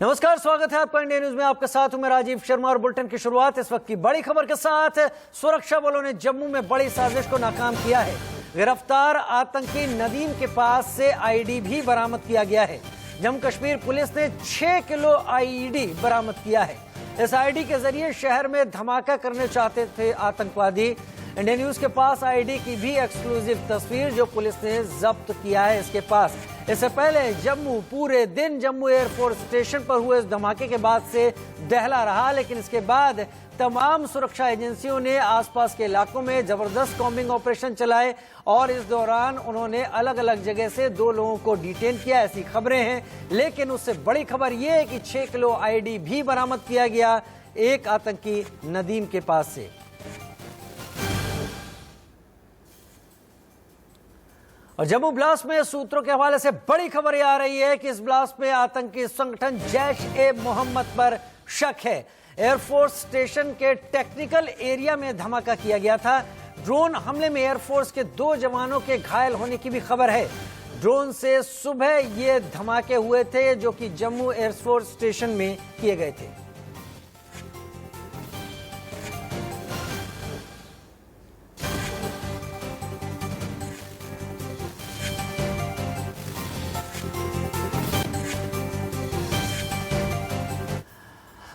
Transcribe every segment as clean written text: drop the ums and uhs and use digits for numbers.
नमस्कार, स्वागत है आपका इंडिया न्यूज में। आपके साथ हूं मैं राजीव शर्मा और बुलेटिन की शुरुआत इस वक्त की बड़ी खबर के साथ। सुरक्षा बलों ने जम्मू में बड़ी साजिश को नाकाम किया है। गिरफ्तार आतंकी नदीम के पास से आईईडी भी बरामद किया गया है। जम्मू कश्मीर पुलिस ने 6 किलो आईईडी बरामद किया है। इस आईईडी के जरिए शहर में धमाका करने चाहते थे आतंकवादी। इंडिया न्यूज के पास आईईडी की भी एक्सक्लूसिव तस्वीर जो पुलिस ने जब्त किया है इसके पास। इससे पहले पूरे दिन जम्मू एयरफोर्स स्टेशन पर हुए इस धमाके के बाद से दहला रहा, लेकिन इसके बाद तमाम सुरक्षा एजेंसियों ने आसपास के इलाकों में जबरदस्त कॉम्बिंग ऑपरेशन चलाए और इस दौरान उन्होंने अलग अलग जगह से 2 लोगों को डिटेन किया, ऐसी खबरें हैं। लेकिन उससे बड़ी खबर यह है कि 6 किलो आईईडी भी बरामद किया गया एक आतंकी नदीम के पास से। और जम्मू ब्लास्ट में सूत्रों के हवाले से बड़ी खबर आ रही है कि इस ब्लास्ट में आतंकी संगठन जैश-ए-मोहम्मद पर शक है। एयरफोर्स स्टेशन के टेक्निकल एरिया में धमाका किया गया था। ड्रोन हमले में एयरफोर्स के 2 जवानों के घायल होने की भी खबर है। ड्रोन से सुबह ये धमाके हुए थे जो कि जम्मू एयरफोर्स स्टेशन में किए गए थे।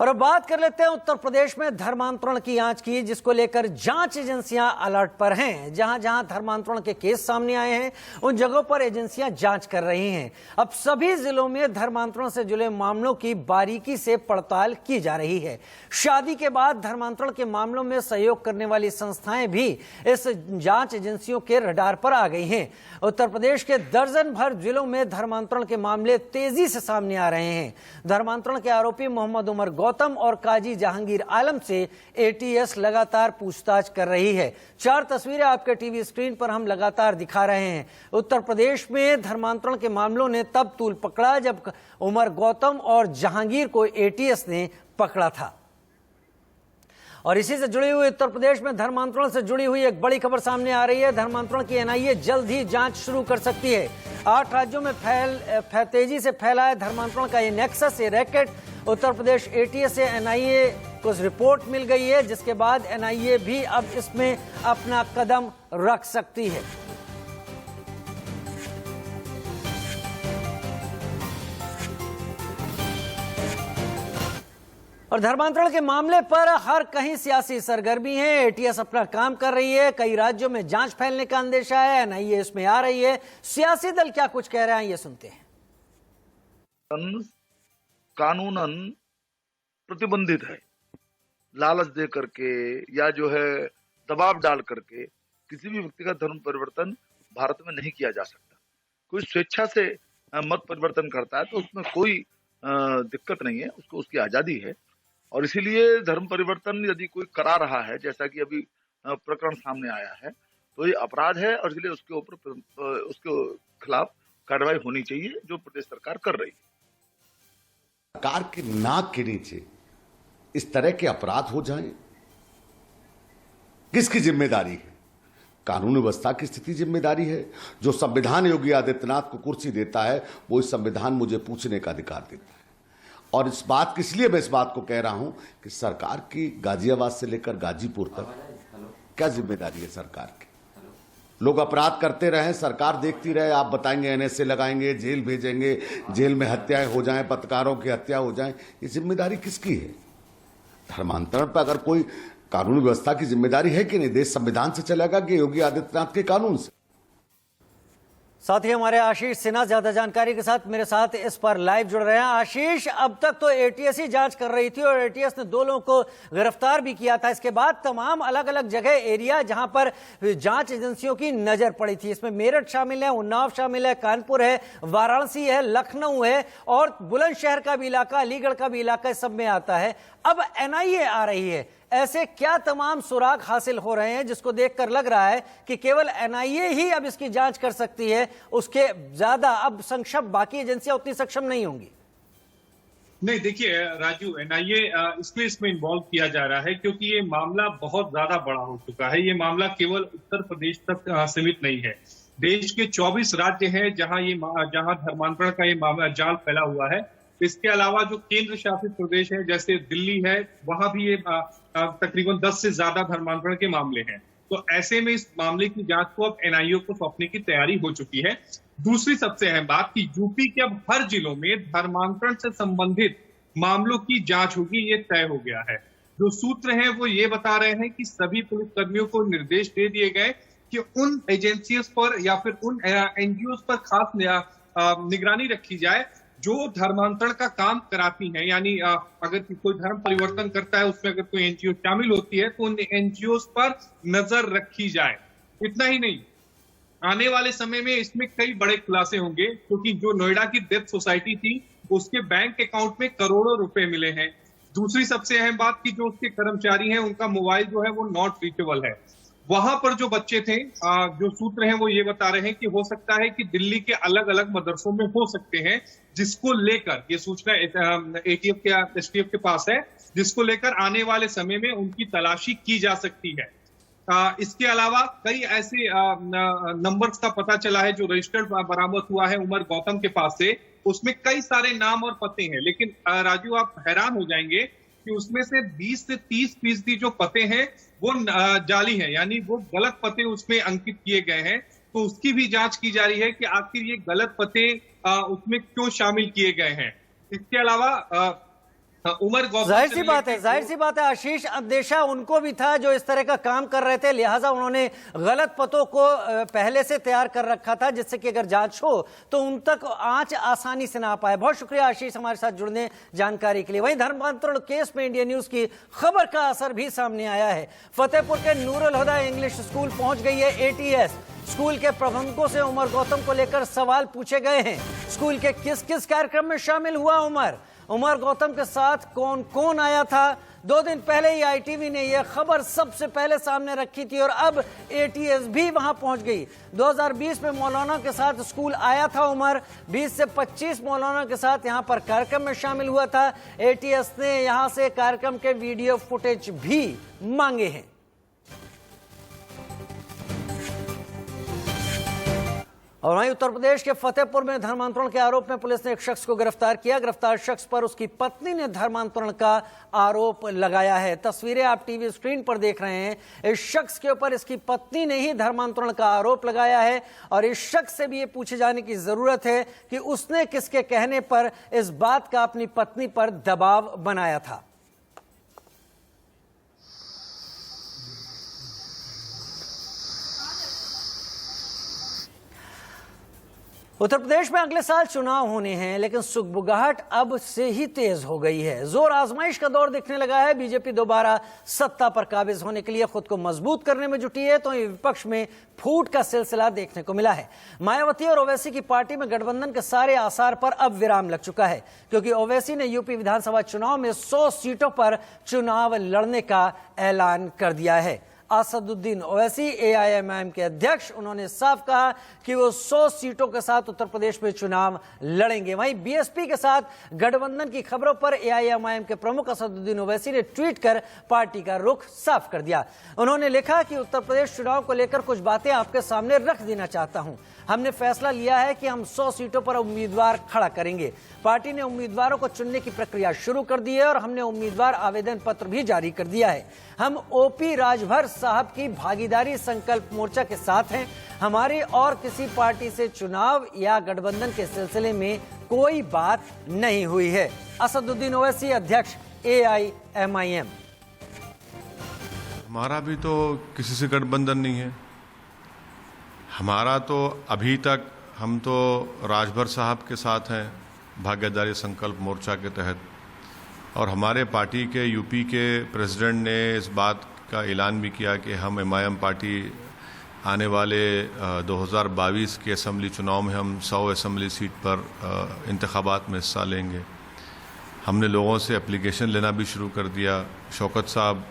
और अब बात कर लेते हैं उत्तर प्रदेश में धर्मांतरण की आंच की, जिसको लेकर जांच एजेंसियां अलर्ट पर हैं। जहां जहां धर्मांतरण के केस सामने आए हैं उन जगहों पर एजेंसियां जांच कर रही हैं। अब सभी जिलों में धर्मांतरण से जुड़े मामलों की बारीकी से पड़ताल की जा रही है। शादी के बाद धर्मांतरण के मामलों में सहयोग करने वाली संस्थाएं भी इस जांच एजेंसियों के रडार पर आ गई हैं। उत्तर प्रदेश के दर्जन भर जिलों में धर्मांतरण के मामले तेजी से सामने आ रहे हैं। धर्मांतरण के आरोपी मोहम्मद उमर गौतम और काजी जहांगीर आलम से एटीएस लगातार पूछताछ कर रही है। 4 तस्वीरें आपके टीवी स्क्रीन पर हम लगातार दिखा रहे हैं। उत्तर प्रदेश में धर्मांतरण के मामलों ने तब तूल पकड़ा जब उमर गौतम और जहांगीर को एटीएस ने पकड़ा था। और इसी से जुड़ी हुई उत्तर प्रदेश में धर्मांतरण से जुड़ी हुई एक बड़ी खबर सामने आ रही है। धर्मांतरण की एनआईए जल्द ही जांच शुरू कर सकती है। 8 राज्यों में तेजी से फैला है धर्मांतरण का ये नेक्सस, ये रैकेट। उत्तर प्रदेश एटीएस से एनआईए को रिपोर्ट मिल गई है, जिसके बाद एनआईए भी अब इसमें अपना कदम रख सकती है। और धर्मांतरण के मामले पर हर कहीं सियासी सरगर्मी है। एटीएस अपना काम कर रही है। कई राज्यों में जांच फैलने का अंदेशा है। एनआईए इसमें आ रही है। सियासी दल क्या कुछ कह रहे हैं, ये सुनते हैं। कानूनन प्रतिबंधित है। लालच दे करके या जो है दबाव डाल करके किसी भी व्यक्ति का धर्म परिवर्तन भारत में नहीं किया जा सकता। कोई स्वेच्छा से मत परिवर्तन करता है तो उसमें कोई दिक्कत नहीं है, उसको उसकी आजादी है। और इसीलिए धर्म परिवर्तन यदि कोई करा रहा है, जैसा कि अभी प्रकरण सामने आया है, तो ये अपराध है और इसलिए उसके ऊपर उसके खिलाफ कार्रवाई होनी चाहिए जो प्रदेश सरकार कर रही है। सरकार के नाक के नीचे इस तरह के अपराध हो जाएं, किसकी जिम्मेदारी है? कानून व्यवस्था की स्थिति जिम्मेदारी है। जो संविधान योगी आदित्यनाथ को कुर्सी देता है वो इस संविधान मुझे पूछने का अधिकार देता है। और इस बात किस लिए मैं इस बात को कह रहा हूं कि सरकार की गाजियाबाद से लेकर गाजीपुर तक क्या जिम्मेदारी है सरकार की? लोग अपराध करते रहे, सरकार देखती रहे, आप बताएंगे एनएसए लगाएंगे, जेल भेजेंगे, जेल में हत्याएं हो जाएं, पत्रकारों की हत्या हो जाए, ये जिम्मेदारी किसकी है? धर्मांतरण पर अगर कोई कानून व्यवस्था की जिम्मेदारी है कि नहीं? देश संविधान से चलेगा कि योगी आदित्यनाथ के कानून से? साथ ही हमारे आशीष सिन्हा ज्यादा जानकारी के साथ मेरे साथ इस पर लाइव जुड़ रहे हैं। आशीष, अब तक तो एटीएस ही जांच कर रही थी और एटीएस ने 2 लोगों को गिरफ्तार भी किया था। इसके बाद तमाम अलग अलग जगह एरिया जहां पर जांच एजेंसियों की नजर पड़ी थी, इसमें मेरठ शामिल है, उन्नाव शामिल है, कानपुर है, वाराणसी है, लखनऊ है और बुलंदशहर का भी इलाका, अलीगढ़ का भी इलाका सब में आता है। अब एनआईए आ रही है। ऐसे क्या तमाम सुराग हासिल हो रहे हैं जिसको देखकर लग रहा है कि केवल एनआईए ही अब इसकी जांच कर सकती है, उसके ज्यादा अब संक्षेप बाकी एजेंसियां उतनी सक्षम नहीं होंगी? नहीं, देखिए राजू, एनआईए इसलिए इसमें इन्वॉल्व किया जा रहा है क्योंकि ये मामला बहुत ज्यादा बड़ा हो चुका है। ये मामला केवल उत्तर प्रदेश तक सीमित नहीं है। देश के 24 राज्य हैं जहां धर्मांतरण का ये मामला जाल फैला हुआ है। इसके अलावा जो केंद्र शासित प्रदेश है जैसे दिल्ली है, वहां भी ये तकरीबन 10 से ज्यादा धर्मांतरण के मामले हैं। तो ऐसे में इस मामले की जांच को अब एनआईए को सौंपने की तैयारी हो चुकी है। दूसरी सबसे अहम बात कि यूपी के अब हर जिलों में धर्मांतरण से संबंधित मामलों की जांच होगी, ये तय हो गया है। जो सूत्र हैं वो ये बता रहे हैं कि सभी पुलिसकर्मियों को निर्देश दे दिए गए कि उन एजेंसियों पर या फिर उन एनजीओ पर खास निगरानी रखी जाए जो धर्मांतरण का काम कराती हैं। यानी अगर कोई धर्म परिवर्तन करता है, उसमें अगर कोई एनजीओ शामिल होती है तो उन एनजीओ पर नजर रखी जाए। इतना ही नहीं, आने वाले समय में इसमें कई बड़े खुलासे होंगे, क्योंकि जो नोएडा की डेथ सोसाइटी थी उसके बैंक अकाउंट में करोड़ों रुपए मिले हैं। दूसरी सबसे अहम बात कि जो उसके कर्मचारी हैं उनका मोबाइल जो है वो नॉट रीचेबल है। वहां पर जो बच्चे थे, जो सूत्र हैं वो ये बता रहे हैं कि हो सकता है कि दिल्ली के अलग अलग मदरसों में हो सकते हैं, जिसको लेकर ये सूचना एसटीएफ के पास है, जिसको लेकर आने वाले समय में उनकी तलाशी की जा सकती है। इसके अलावा कई ऐसे नंबर्स का पता चला है जो रजिस्टर्ड बरामद हुआ है उमर गौतम के पास से। उसमें कई सारे नाम और पते हैं, लेकिन राजू आप हैरान हो जाएंगे कि उसमें से 20 से 30% जो पते हैं वो जाली हैं, यानी वो गलत पते उसमें अंकित किए गए हैं। तो उसकी भी जांच की जा रही है कि आखिर ये गलत पते उसमें क्यों शामिल किए गए हैं। इसके अलावा उमर गौतम, जाहिर सी बात है आशीष, अंदेशा उनको भी था जो इस तरह का काम कर रहे थे, लिहाजा उन्होंने गलत पतों को पहले से तैयार कर रखा था, जिससे कि अगर जांच हो तो उन तक आंच आसानी से ना पाए। बहुत शुक्रिया आशीष हमारे साथ जुड़ने जानकारी के लिए। वहीं धर्मांतरण केस में इंडिया न्यूज की खबर का असर भी सामने आया है। फतेहपुर के नूरुल हुदा इंग्लिश स्कूल पहुंच गई है एटीएस। स्कूल के प्रबंधकों से उमर गौतम को लेकर सवाल पूछे गए हैं। स्कूल के किस किस कार्यक्रम में शामिल हुआ उमर गौतम के साथ कौन कौन आया था। 2 दिन पहले ही आईटीवी ने यह खबर सबसे पहले सामने रखी थी और अब एटीएस भी वहां पहुंच गई। 2020 में मौलाना के साथ स्कूल आया था उमर, 20 से 25 मौलाना के साथ यहां पर कार्यक्रम में शामिल हुआ था। एटीएस ने यहां से कार्यक्रम के वीडियो फुटेज भी मांगे हैं। और वहीं उत्तर प्रदेश के फतेहपुर में धर्मांतरण के आरोप में पुलिस ने एक शख्स को गिरफ्तार किया। गिरफ्तार शख्स पर उसकी पत्नी ने धर्मांतरण का आरोप लगाया है। तस्वीरें आप टीवी स्क्रीन पर देख रहे हैं। इस शख्स के ऊपर इसकी पत्नी ने ही धर्मांतरण का आरोप लगाया है और इस शख्स से भी ये पूछे जाने की जरूरत है कि उसने किसके कहने पर इस बात का अपनी पत्नी पर दबाव बनाया था। उत्तर प्रदेश में अगले साल चुनाव होने हैं, लेकिन सुगबुगाहट अब से ही तेज हो गई है। जोर आजमाइश का दौर दिखने लगा है। बीजेपी दोबारा सत्ता पर काबिज होने के लिए खुद को मजबूत करने में जुटी है, तो विपक्ष में फूट का सिलसिला देखने को मिला है। मायावती और ओवैसी की पार्टी में गठबंधन के सारे आसार पर अब विराम लग चुका है, क्योंकि ओवैसी ने यूपी विधानसभा चुनाव में 100 सीटों पर चुनाव लड़ने का ऐलान कर दिया है। असदुद्दीन ओवैसी एआईएमआईएम के अध्यक्ष, उन्होंने साफ कहा कि वो 100 सीटों के साथ उत्तर प्रदेश में चुनाव लड़ेंगे। वहीं बीएसपी के साथ गठबंधन की खबरों पर एआईएमआईएम के प्रमुख असदुद्दीन ओवैसी ने ट्वीट कर पार्टी का रुख साफ कर दिया। उन्होंने लिखा कि उत्तर प्रदेश चुनाव को लेकर कुछ बातें आपके सामने रख देना चाहता हूं। हमने फैसला लिया है कि हम 100 सीटों पर उम्मीदवार खड़ा करेंगे। पार्टी ने उम्मीदवारों को चुनने की प्रक्रिया शुरू कर दी है और हमने उम्मीदवार आवेदन पत्र भी जारी कर दिया है। हम ओपी राजभर साहब की भागीदारी संकल्प मोर्चा के साथ हैं। हमारी और किसी पार्टी से चुनाव या गठबंधन के सिलसिले में कोई बात नहीं हुई है। असदुद्दीन ओवैसी, अध्यक्ष एआईएमआईएम। हमारा भी तो किसी से गठबंधन नहीं है। हमारा तो अभी तक हम तो राजभर साहब के साथ हैं भागीदारी संकल्प मोर्चा के तहत, और हमारे पार्टी के यूपी के प्रेसिडेंट ने इस बात का ऐलान भी किया कि हम एमआईएम पार्टी आने वाले 2022 के असम्बली चुनाव में हम 100 असम्बली सीट पर इंतखाबात में हिस्सा लेंगे। हमने लोगों से एप्लीकेशन लेना भी शुरू कर दिया। शौकत साहब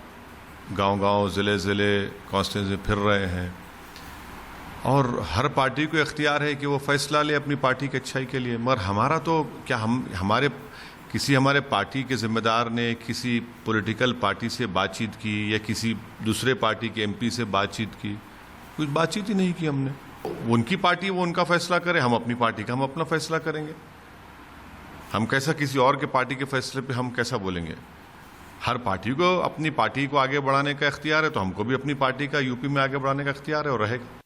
गांव-गांव, ज़िले-ज़िले, कॉन्स्टिट्यूंसी फिर रहे हैं और हर पार्टी को इख्तियार है कि वो फैसला ले अपनी पार्टी की अच्छाई के लिए। मगर हमारा तो क्या, हमारे पार्टी के जिम्मेदार ने किसी पॉलिटिकल पार्टी से बातचीत की या किसी दूसरे पार्टी के एमपी से बातचीत की? कुछ बातचीत ही नहीं की हमने। उनकी पार्टी वो उनका फैसला करे, हम अपनी पार्टी का हम अपना फैसला करेंगे। हम कैसा किसी और के पार्टी के फैसले पे हम कैसा बोलेंगे? हर पार्टी को अपनी पार्टी को आगे बढ़ाने का इख्तियार है, तो हमको भी अपनी पार्टी का यूपी में आगे बढ़ाने का इख्तियार है और रहेगा।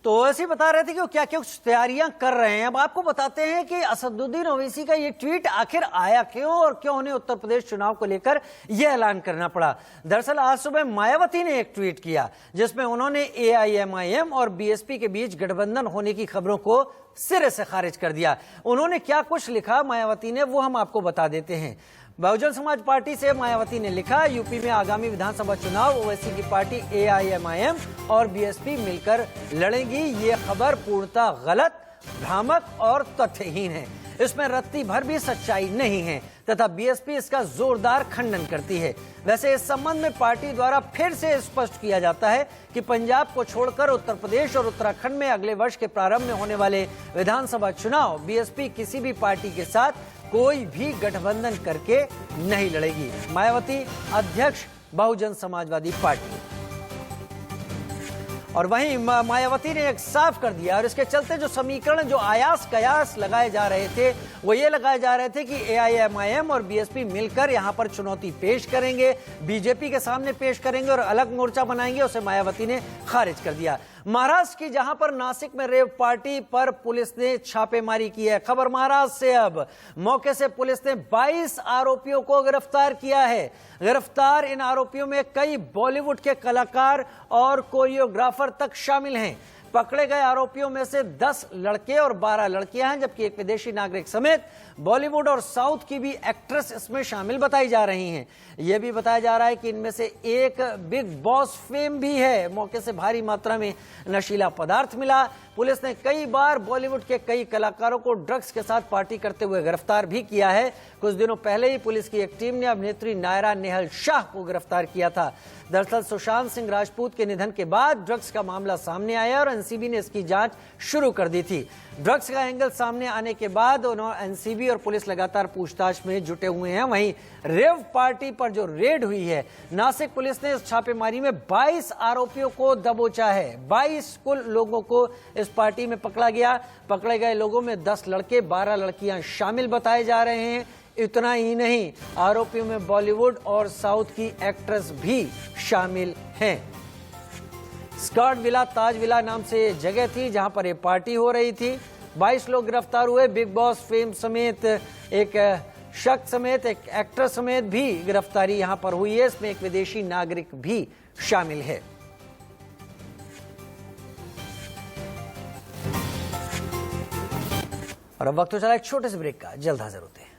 तो ऐसे ही बता रहे थे कि वो क्या क्या कुछ तैयारियां कर रहे हैं। अब आपको बताते हैं कि असदुद्दीन ओवैसी का ये ट्वीट आखिर आया क्यों और क्यों उन्हें उत्तर प्रदेश चुनाव को लेकर यह ऐलान करना पड़ा। दरअसल आज सुबह मायावती ने एक ट्वीट किया जिसमें उन्होंने AIMIM और BSP के बीच गठबंधन होने की खबरों को सिरे से खारिज कर दिया। उन्होंने क्या कुछ लिखा मायावती ने, वो हम आपको बता देते हैं। बहुजन समाज पार्टी से मायावती ने लिखा, यूपी में आगामी विधानसभा चुनाव ओवैसी की पार्टी AIMIM और BSP मिलकर लड़ेंगी। ये खबर पूर्णतः गलत, भ्रामक और तथ्यहीन है। इसमें रत्ती भर भी सच्चाई नहीं है तथा BSP इसका जोरदार खंडन करती है। वैसे इस संबंध में पार्टी द्वारा फिर से स्पष्ट किया जाता है कि पंजाब को छोड़कर उत्तर प्रदेश और उत्तराखंड में अगले वर्ष के प्रारंभ में होने वाले विधानसभा चुनाव BSP किसी भी पार्टी के साथ कोई भी गठबंधन करके नहीं लड़ेगी। मायावती, अध्यक्ष बहुजन समाजवादी पार्टी। और वहीं मायावती ने एक साफ कर दिया, और इसके चलते जो समीकरण, जो आयास कयास लगाए जा रहे थे, वो ये लगाए जा रहे थे कि AIMIM और BSP मिलकर यहां पर चुनौती पेश करेंगे, बीजेपी के सामने पेश करेंगे और अलग मोर्चा बनाएंगे। उसे मायावती ने खारिज कर दिया। महाराष्ट्र की जहां पर नासिक में रेव पार्टी पर पुलिस ने छापेमारी की है। खबर महाराष्ट्र से। अब मौके से पुलिस ने 22 आरोपियों को गिरफ्तार किया है। गिरफ्तार इन आरोपियों में कई बॉलीवुड के कलाकार और कोरियोग्राफर तक शामिल हैं। पकड़े गए आरोपियों में से 10 लड़के और 12 लड़कियां हैं, जबकि एक विदेशी नागरिक समेत बॉलीवुड और साउथ की भी एक्ट्रेस इसमें शामिल बताई जा रही हैं। यह भी बताया जा रहा है कि इनमें से एक बिग बॉस फेम भी है। मौके से भारी मात्रा में नशीला पदार्थ मिला। पुलिस ने कई बार बॉलीवुड के कई कलाकारों को ड्रग्स के साथ पार्टी करते हुए गिरफ्तार भी किया है। कुछ दिनों पहले ही पुलिस की एक टीम ने अभिनेत्री नायरा नेहल शाह को गिरफ्तार किया था। दरअसल सुशांत सिंह राजपूत के निधन के बाद ड्रग्स का मामला सामने आया और एनसीबी ने इसकी जांच शुरू कर दी थी। ड्रग्स का एंगल सामने आने के बाद एनसीबी और पुलिस लगातार पूछताछ में जुटे हुए हैं। वहीं रेव पार्टी पर जो रेड हुई है, नासिक पुलिस ने इस छापेमारी में 22 आरोपियों को दबोचा है। 22 कुल लोगों को इस पार्टी में पकड़ा गया। पकड़े गए लोगों में 10 लड़के 12 लड़कियां शामिल बताए जा रहे हैं। इतना ही नहीं, आरोपियों में बॉलीवुड और साउथ की एक्ट्रेस भी शामिल हैं। स्कॉट विला, ताज विला नाम से जगह थी जहां पर यह पार्टी हो रही थी। 22 लोग गिरफ्तार हुए। बिग बॉस फेम समेत एक शख्स समेत एक एक्टर समेत भी गिरफ्तारी यहां पर हुई है। इसमें एक विदेशी नागरिक भी शामिल है। और अब वक्त हो चला एक छोटे से ब्रेक का, जल्द हाजिर होते हैं।